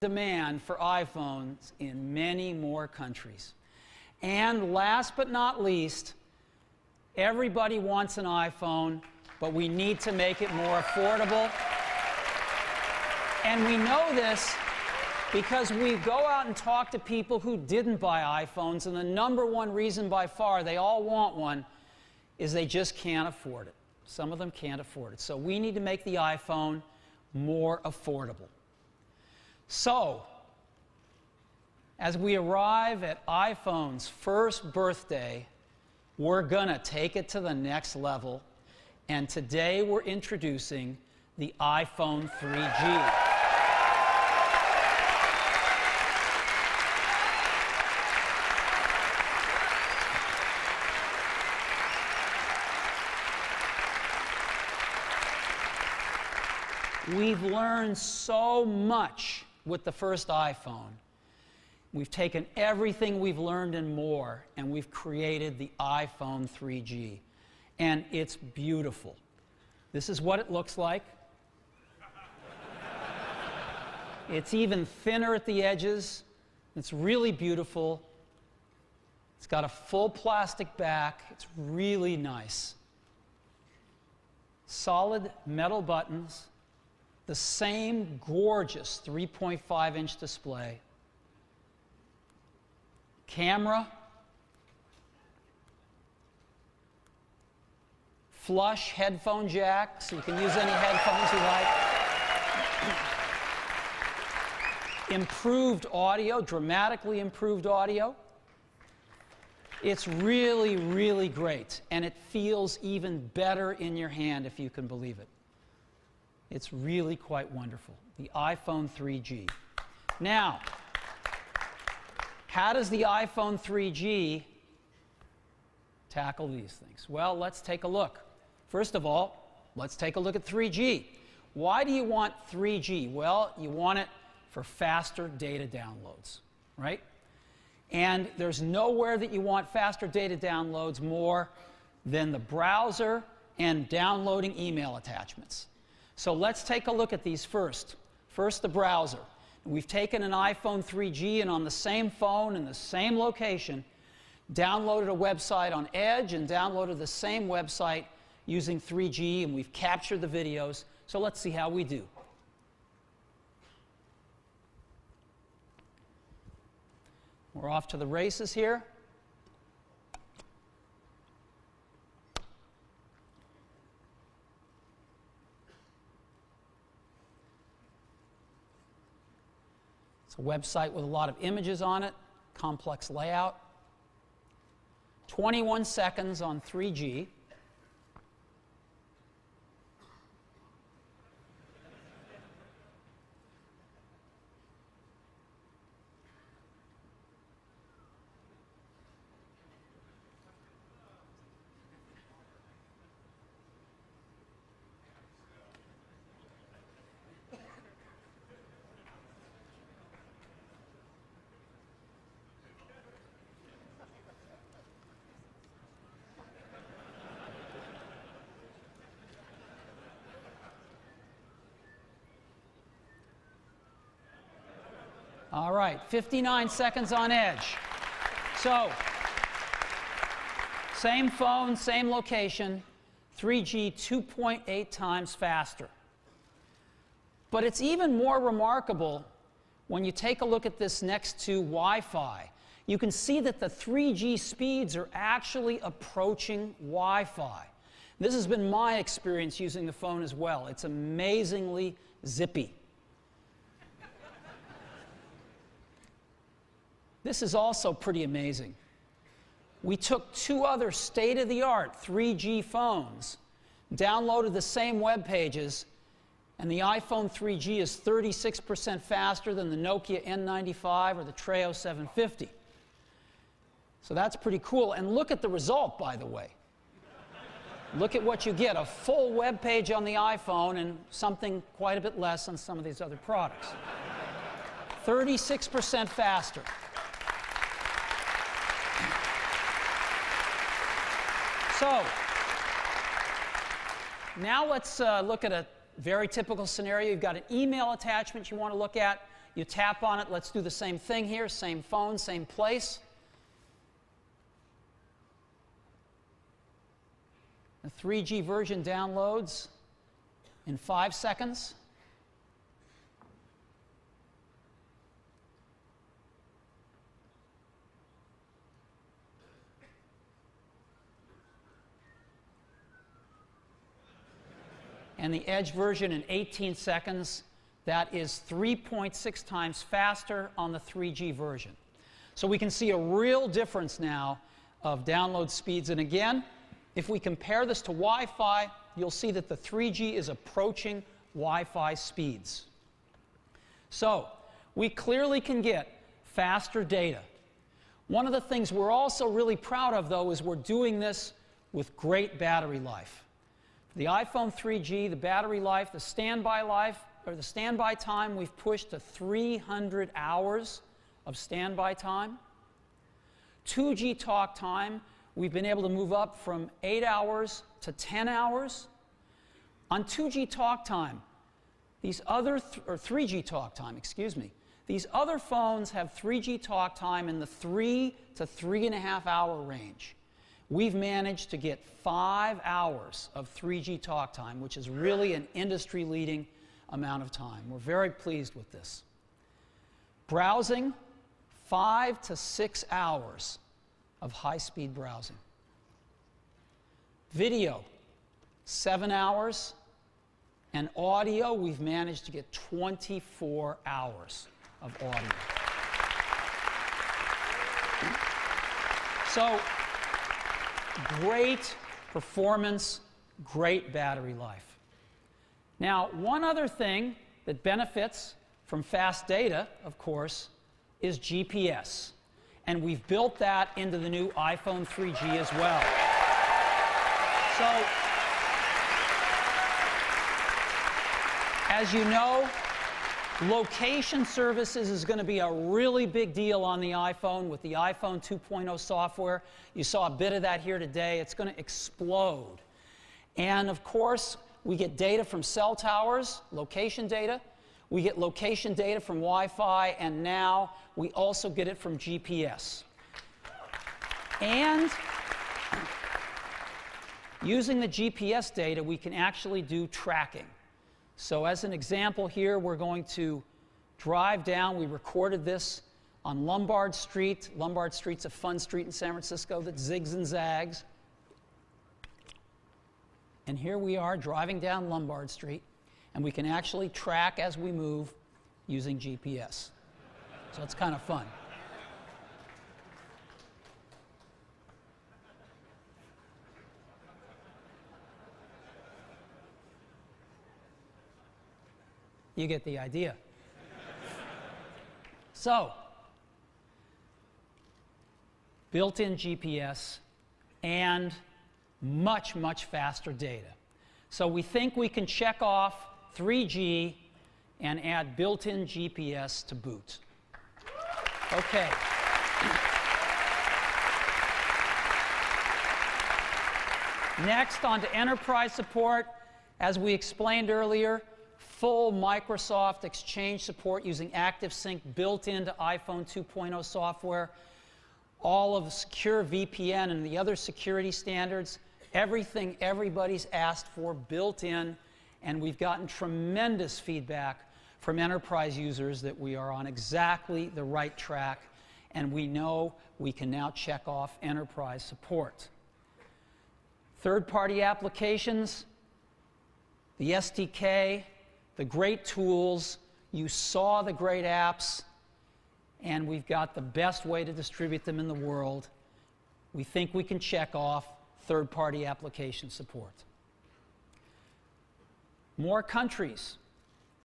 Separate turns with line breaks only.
demand for iPhones in many more countries. And last but not least, everybody wants an iPhone, but we need to make it more affordable. And we know this because we go out and talk to people who didn't buy iPhones, and the #1 reason by far they all want one is they just can't afford it. Some of them can't afford it. So we need to make the iPhone more affordable. So, as we arrive at iPhone's first birthday, we're going to take it to the next level. And today we're introducing the iPhone 3G. We've learned so much with the first iPhone. We've taken everything we've learned and more, and we've created the iPhone 3G. And it's beautiful. This is what it looks like. It's even thinner at the edges. It's really beautiful. It's got a full plastic back. It's really nice. Solid metal buttons. The same gorgeous 3.5-inch display. Camera. Flush headphone jack, so you can use any headphones you like. Improved audio, dramatically improved audio. It's really, really great, and it feels even better in your hand, if you can believe it. It's really quite wonderful, the iPhone 3G. Now, how does the iPhone 3G tackle these things? Well, let's take a look. First of all, let's take a look at 3G. Why do you want 3G? Well, you want it for faster data downloads, right? And there's nowhere that you want faster data downloads more than the browser and downloading email attachments. So let's take a look at these first. First, the browser. We've taken an iPhone 3G and on the same phone in the same location, downloaded a website on Edge and downloaded the same website using 3G, and we've captured the videos. So let's see how we do. We're off to the races here. It's a website with a lot of images on it, complex layout. 21 seconds on 3G. All right, 59 seconds on Edge. So, same phone, same location, 3G 2.8 times faster. But it's even more remarkable when you take a look at this next to Wi-Fi. You can see that the 3G speeds are actually approaching Wi-Fi. This has been my experience using the phone as well. It's amazingly zippy. This is also pretty amazing. We took two other state-of-the-art 3G phones, downloaded the same web pages, and the iPhone 3G is 36% faster than the Nokia N95 or the Treo 750. So that's pretty cool. And look at the result, by the way. Look at what you get, a full web page on the iPhone and something quite a bit less on some of these other products. 36% faster. So, now let's look at a very typical scenario. You've got an email attachment you want to look at. You tap on it. Let's do the same thing here. Same phone, same place. The 3G version downloads in 5 seconds. And the Edge version in 18 seconds. That is 3.6 times faster on the 3G version. So we can see a real difference now of download speeds. And again, if we compare this to Wi-Fi, you'll see that the 3G is approaching Wi-Fi speeds. So we clearly can get faster data. One of the things we're also really proud of, though, is we're doing this with great battery life. The iPhone 3G, the battery life, the standby time, we've pushed to 300 hours of standby time. 2G talk time, we've been able to move up from 8 hours to 10 hours. On 2G talk time, these other, or 3G talk time, excuse me, these other phones have 3G talk time in the 3 to 3.5 hour range. We've managed to get 5 hours of 3G talk time, which is really an industry-leading amount of time. We're very pleased with this. Browsing, 5 to 6 hours of high-speed browsing. Video, 7 hours. And audio, we've managed to get 24 hours of audio. So, great performance, great battery life. Now, one other thing that benefits from fast data, of course, is GPS. And we've built that into the new iPhone 3G as well. So, as you know, location services is going to be a really big deal on the iPhone with the iPhone 2.0 software. You saw a bit of that here today. It's going to explode. And of course, we get data from cell towers, location data. We get location data from Wi-Fi, and now we also get it from GPS. And using the GPS data, we can actually do tracking. So as an example here, we're going to drive down. We recorded this on Lombard Street. Lombard Street's a fun street in San Francisco that zigs and zags. And here we are driving down Lombard Street, and we can actually track as we move using GPS. So it's kind of fun. You get the idea. So, built-in GPS and much, much faster data. So we think we can check off 3G and add built-in GPS to boot. Okay. Next, on to enterprise support. As we explained earlier, full Microsoft Exchange support using ActiveSync built into iPhone 2.0 software. All of the secure VPN and the other security standards, everything everybody's asked for built in, and we've gotten tremendous feedback from enterprise users that we are on exactly the right track, and we know we can now check off enterprise support. Third-party applications, the SDK, the great tools, you saw the great apps, and we've got the best way to distribute them in the world. We think we can check off third-party application support. More countries.